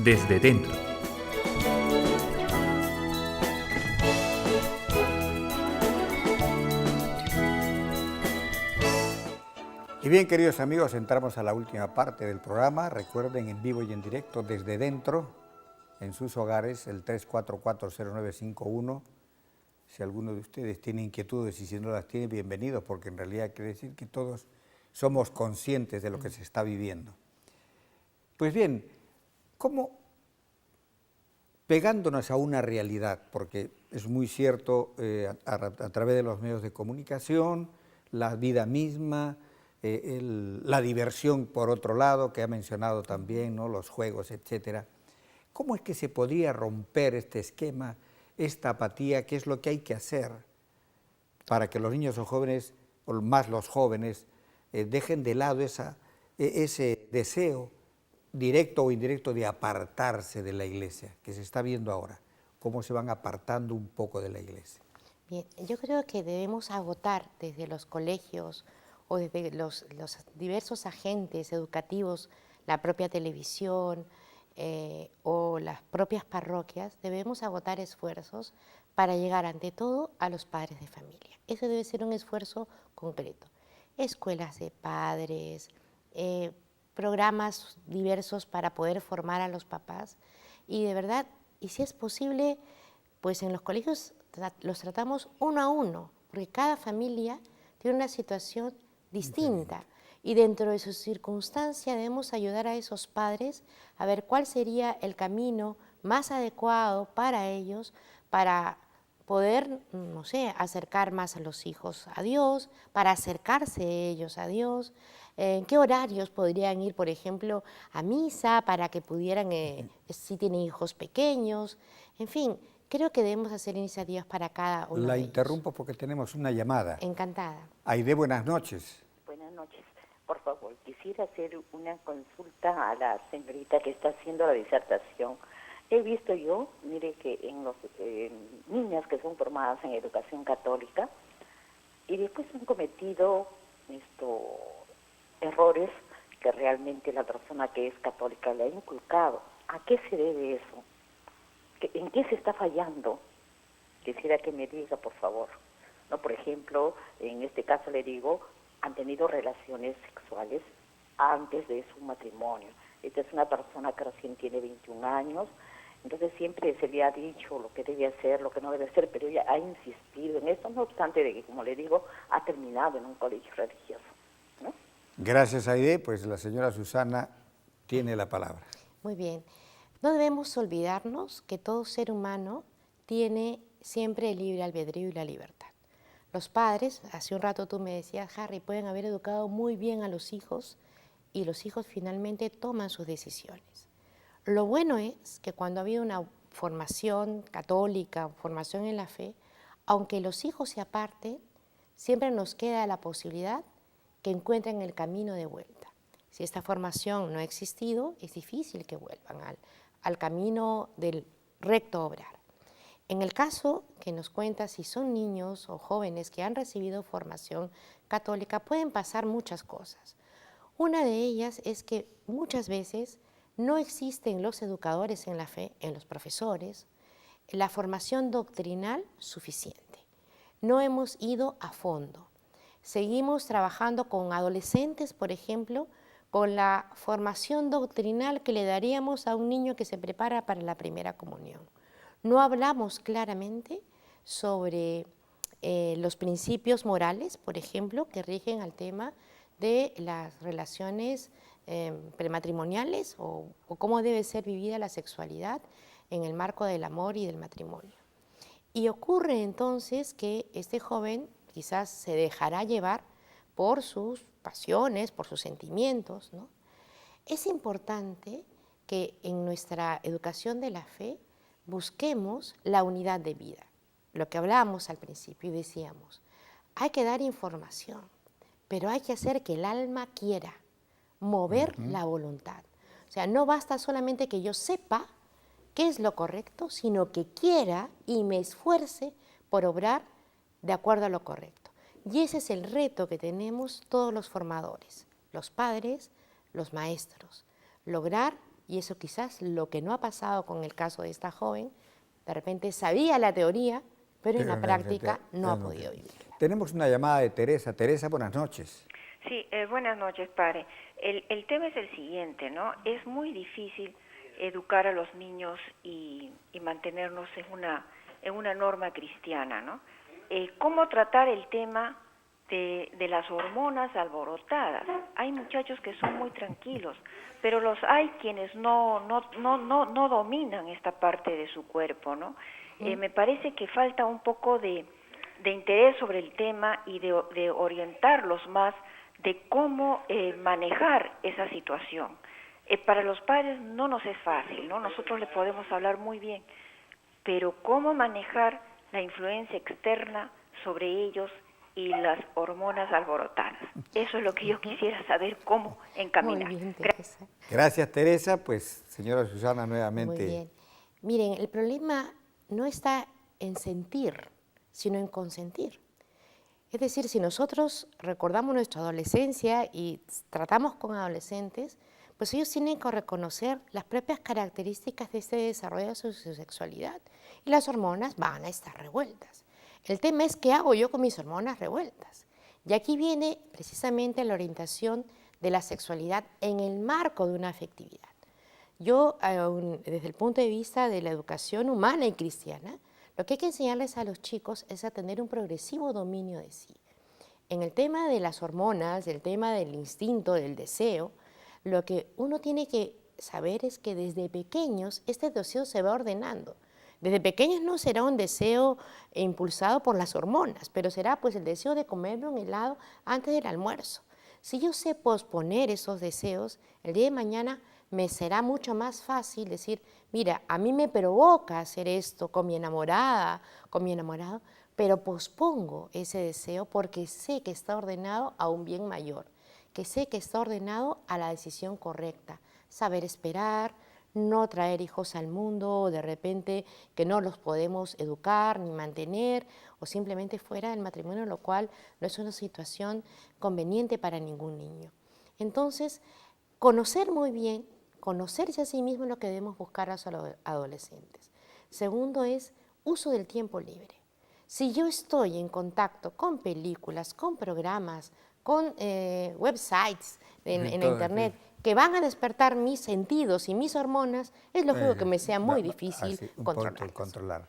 desde dentro. Y bien, queridos amigos, entramos a la última parte del programa. Recuerden, en vivo y en directo desde dentro, en sus hogares, el 3440951. Si alguno de ustedes tiene inquietudes y si no las tiene, bienvenidos, porque en realidad quiere decir que todos somos conscientes de lo que se está viviendo. Pues bien, ¿cómo, pegándonos a una realidad, porque es muy cierto a través de los medios de comunicación, la vida misma, la diversión por otro lado, que ha mencionado también, ¿no?, los juegos, etcétera. ¿Cómo es que se podría romper este esquema, esta apatía? ¿Qué es lo que hay que hacer para que los niños o jóvenes, o más los jóvenes, dejen de lado ese deseo directo o indirecto de apartarse de la iglesia, que se está viendo ahora? ¿Cómo se van apartando un poco de la iglesia? Bien, yo creo que debemos agotar desde los colegios o desde los diversos agentes educativos, la propia televisión o las propias parroquias, debemos agotar esfuerzos para llegar ante todo a los padres de familia. Eso debe ser un esfuerzo concreto. Escuelas de padres, programas diversos para poder formar a los papás y de verdad, y si es posible, pues en los colegios los tratamos uno a uno, porque cada familia tiene una situación distinta y dentro de su circunstancia debemos ayudar a esos padres a ver cuál sería el camino más adecuado para ellos para poder, no sé, acercar más a los hijos a Dios, para acercarse ellos a Dios, en qué horarios podrían ir, por ejemplo, a misa para que pudieran, si tienen hijos pequeños, en fin. Creo que debemos hacer iniciativas para cada uno de ellos. La interrumpo porque tenemos una llamada. Encantada. Aide, buenas noches. Buenas noches. Por favor, quisiera hacer una consulta a la señorita que está haciendo la disertación. He visto yo, mire, que en los niñas que son formadas en educación católica y después han cometido errores que realmente la persona que es católica le ha inculcado. ¿A qué se debe eso? ¿En qué se está fallando? Quisiera que me diga, por favor. No, por ejemplo, en este caso le digo, han tenido relaciones sexuales antes de su matrimonio. Esta es una persona que recién tiene 21 años, entonces siempre se le ha dicho lo que debe hacer, lo que no debe hacer, pero ella ha insistido en esto, no obstante de que, como le digo, ha terminado en un colegio religioso, ¿no? Gracias, Aide. Pues la señora Susana tiene la palabra. Muy bien. No debemos olvidarnos que todo ser humano tiene siempre el libre albedrío y la libertad. Los padres, hace un rato tú me decías, Harry, pueden haber educado muy bien a los hijos y los hijos finalmente toman sus decisiones. Lo bueno es que cuando ha habido una formación católica, formación en la fe, aunque los hijos se aparten, siempre nos queda la posibilidad que encuentren el camino de vuelta. Si esta formación no ha existido, es difícil que vuelvan al camino del recto obrar. En el caso que nos cuenta, si son niños o jóvenes que han recibido formación católica, pueden pasar muchas cosas. Una de ellas es que muchas veces no existen los educadores en la fe, en los profesores, la formación doctrinal suficiente. No hemos ido a fondo. Seguimos trabajando con adolescentes, por ejemplo, con la formación doctrinal que le daríamos a un niño que se prepara para la primera comunión. No hablamos claramente sobre los principios morales, por ejemplo, que rigen al tema de las relaciones prematrimoniales o cómo debe ser vivida la sexualidad en el marco del amor y del matrimonio. Y ocurre entonces que este joven quizás se dejará llevar por sus pasiones, por sus sentimientos, ¿no? Es importante que en nuestra educación de la fe busquemos la unidad de vida. Lo que hablábamos al principio y decíamos, hay que dar información, pero hay que hacer que el alma quiera, mover la voluntad. O sea, no basta solamente que yo sepa qué es lo correcto, sino que quiera y me esfuerce por obrar de acuerdo a lo correcto. Y ese es el reto que tenemos todos los formadores, los padres, los maestros, lograr Y eso quizás lo que no ha pasado con el caso de esta joven, de repente sabía la teoría, pero en la práctica no ha podido vivirla. Tenemos una llamada de Teresa. Teresa, buenas noches. Sí, buenas noches, padre. El tema es el siguiente, ¿no? Es muy difícil educar a los niños y mantenernos en una norma cristiana, ¿no? ¿Cómo tratar el tema de las hormonas alborotadas? Hay muchachos que son muy tranquilos, pero los hay quienes no dominan esta parte de su cuerpo, ¿no? Me parece que falta un poco de interés sobre el tema y de orientarlos más de cómo manejar esa situación. Para los padres no nos es fácil, ¿no? Nosotros le podemos hablar muy bien, pero cómo manejar la influencia externa sobre ellos y las hormonas alborotadas. Eso es lo que yo quisiera saber cómo encaminar. Muy bien, Teresa. Gracias, Teresa. Pues, señora Susana, nuevamente. Muy bien. Miren, el problema no está en sentir, sino en consentir. Es decir, si nosotros recordamos nuestra adolescencia y tratamos con adolescentes, pues ellos tienen que reconocer las propias características de este desarrollo de su sexualidad y las hormonas van a estar revueltas. El tema es qué hago yo con mis hormonas revueltas. Y aquí viene precisamente la orientación de la sexualidad en el marco de una afectividad. Yo, desde el punto de vista de la educación humana y cristiana, lo que hay que enseñarles a los chicos es a tener un progresivo dominio de sí. En el tema de las hormonas, el tema del instinto, del deseo, lo que uno tiene que saber es que desde pequeños este deseo se va ordenando. Desde pequeños no será un deseo impulsado por las hormonas, pero será pues el deseo de comerme un helado antes del almuerzo. Si yo sé posponer esos deseos, el día de mañana me será mucho más fácil decir, mira, a mí me provoca hacer esto con mi enamorada, con mi enamorado, pero pospongo ese deseo porque sé que está ordenado a un bien mayor, que sé que está ordenado a la decisión correcta, saber esperar, no traer hijos al mundo, o de repente que no los podemos educar ni mantener, o simplemente fuera del matrimonio, lo cual no es una situación conveniente para ningún niño. Entonces, conocer muy bien, conocerse a sí mismo es lo que debemos buscar a los adolescentes. Segundo es uso del tiempo libre. Si yo estoy en contacto con películas, con programas, con websites en la internet, que van a despertar mis sentidos y mis hormonas, es lógico que me sea muy difícil controlarlas.